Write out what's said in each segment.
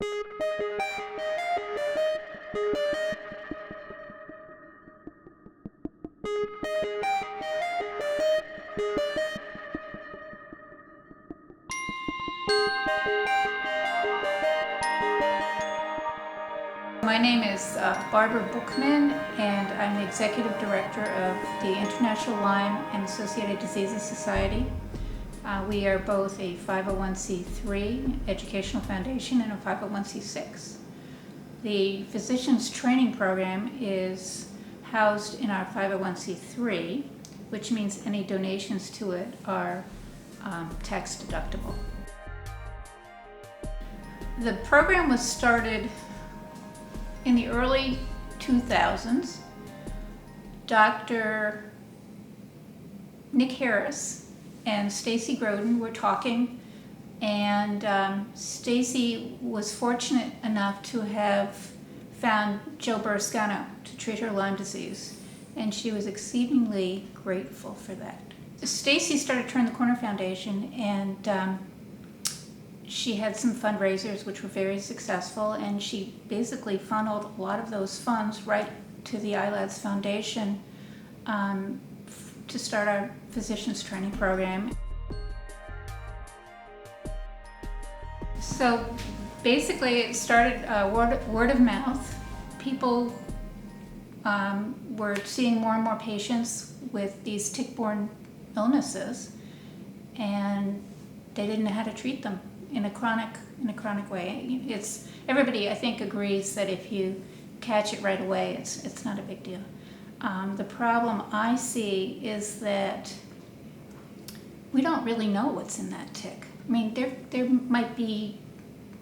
My name is Barbara Buchman, and I'm the Executive Director of the International Lyme and Associated Diseases Society. We are both a 501c3 educational foundation and a 501c6. The Physicians Training Program is housed in our 501c3, which means any donations to it are tax deductible. The program was started in the early 2000s. Dr. Nick Harris and Stacy Groden were talking, and Stacy was fortunate enough to have found Joe Burrascano to treat her Lyme disease, and she was exceedingly grateful for that. Stacy started Turn the Corner Foundation, and she had some fundraisers which were very successful, and she basically funneled a lot of those funds right to the ILADs Foundation to start our physicians training program. So basically it started word of mouth. People were seeing more and more patients with these tick-borne illnesses, and they didn't know how to treat them in a chronic way. Everybody, I think, agrees that if you catch it right away, it's not a big deal. The problem I see is that we don't really know what's in that tick. I mean, there might be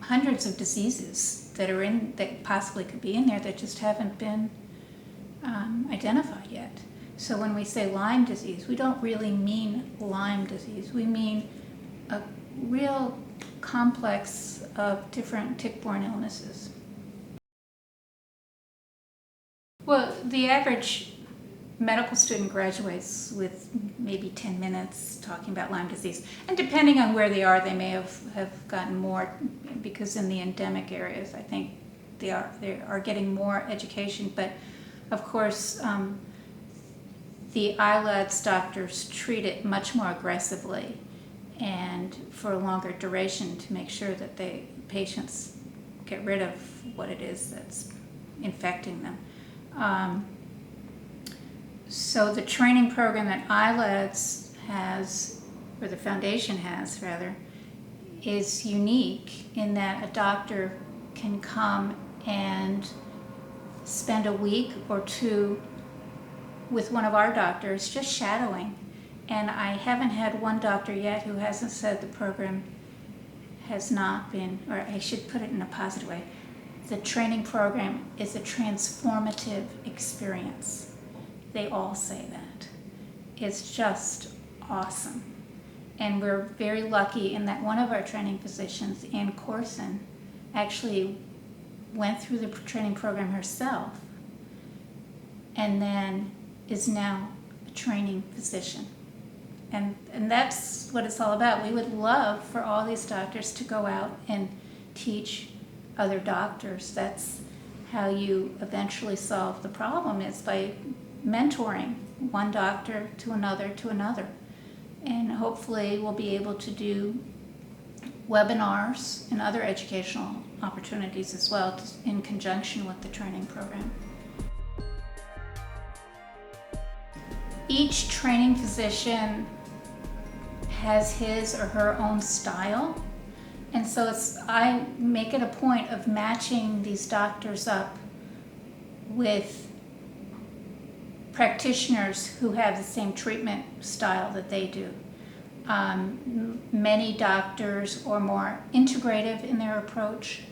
hundreds of diseases that possibly could be in there that just haven't been identified yet. So when we say Lyme disease, we don't really mean Lyme disease. We mean a real complex of different tick-borne illnesses. Well, the average medical student graduates with maybe 10 minutes talking about Lyme disease. And depending on where they are, they may have gotten more, because in the endemic areas, I think they are getting more education. But of course, the ILADs doctors treat it much more aggressively and for a longer duration to make sure that patients get rid of what it is that's infecting them. So the training program that ILADs has, or the foundation has rather, is unique in that a doctor can come and spend a week or two with one of our doctors just shadowing. And I haven't had one doctor yet who hasn't said the program has not been, or I should put it in a positive way, the training program is a transformative experience. They all say that. It's just awesome. And we're very lucky in that one of our training physicians, Ann Corson, actually went through the training program herself and then is now a training physician. And that's what it's all about. We would love for all these doctors to go out and teach other doctors. That's how you eventually solve the problem, is by mentoring one doctor to another to another. And hopefully we'll be able to do webinars and other educational opportunities as well in conjunction with the training program. Each training physician has his or her own style, and so I make it a point of matching these doctors up with practitioners who have the same treatment style that they do. Many doctors are more integrative in their approach,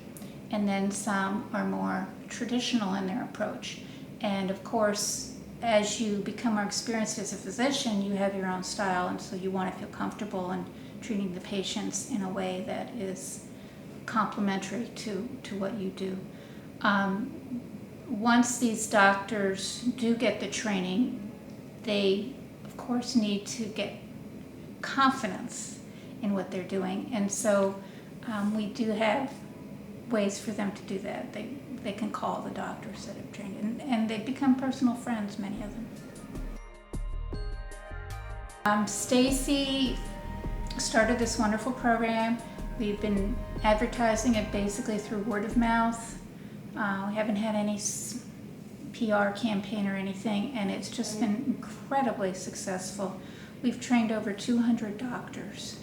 and then some are more traditional in their approach. And of course, as you become more experienced as a physician, you have your own style, and so you want to feel comfortable in treating the patients in a way that is complementary to what you do. Once these doctors do get the training, they, of course, need to get confidence in what they're doing. And so we do have ways for them to do that. They can call the doctors that have trained, and they become personal friends, many of them. Stacy started this wonderful program. We've been advertising it basically through word of mouth. We haven't had any PR campaign or anything, and it's just been incredibly successful. We've trained over 200 doctors,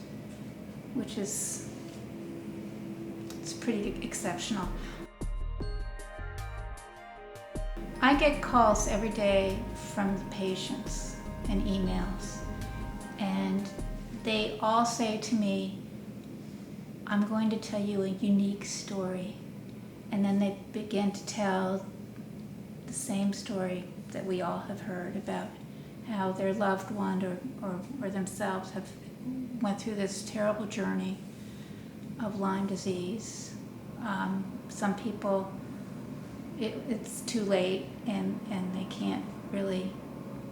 which is pretty exceptional. I get calls every day from the patients and emails, and they all say to me, I'm going to tell you a unique story. And then they begin to tell the same story that we all have heard about how their loved one or themselves have went through this terrible journey of Lyme disease. Some people, it's too late and they can't really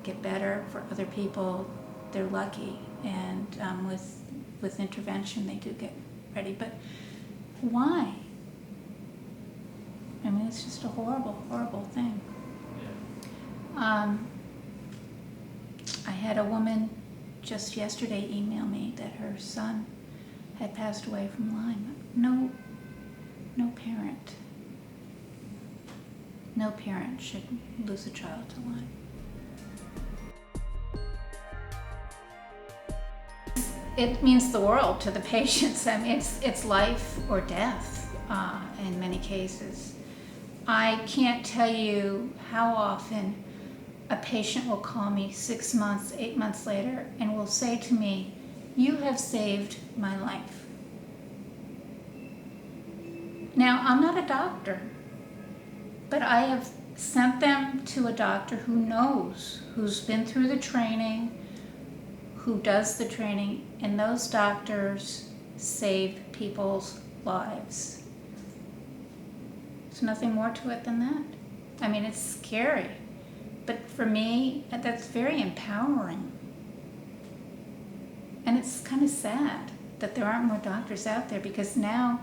get better. For other people, they're lucky, and with intervention they do get ready. But why? I mean, it's just a horrible, horrible thing. I had a woman just yesterday email me that her son had passed away from Lyme. No parent should lose a child to Lyme. It means the world to the patients. I mean, it's life or death in many cases. I can't tell you how often a patient will call me 6 months, 8 months later and will say to me, "You have saved my life." Now, I'm not a doctor, but I have sent them to a doctor who knows, who's been through the training, who does the training, and those doctors save people's lives. There's nothing more to it than that. I mean, it's scary, but for me, that's very empowering. And it's kind of sad that there aren't more doctors out there, because now,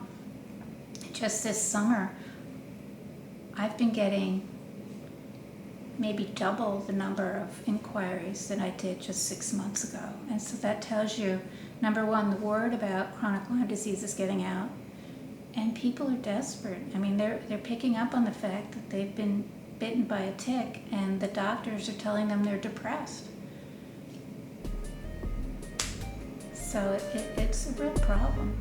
just this summer, I've been getting maybe double the number of inquiries than I did just 6 months ago. And so that tells you, number one, the word about chronic Lyme disease is getting out, and people are desperate. I mean, they're picking up on the fact that they've been bitten by a tick, and the doctors are telling them they're depressed. So it's a real problem.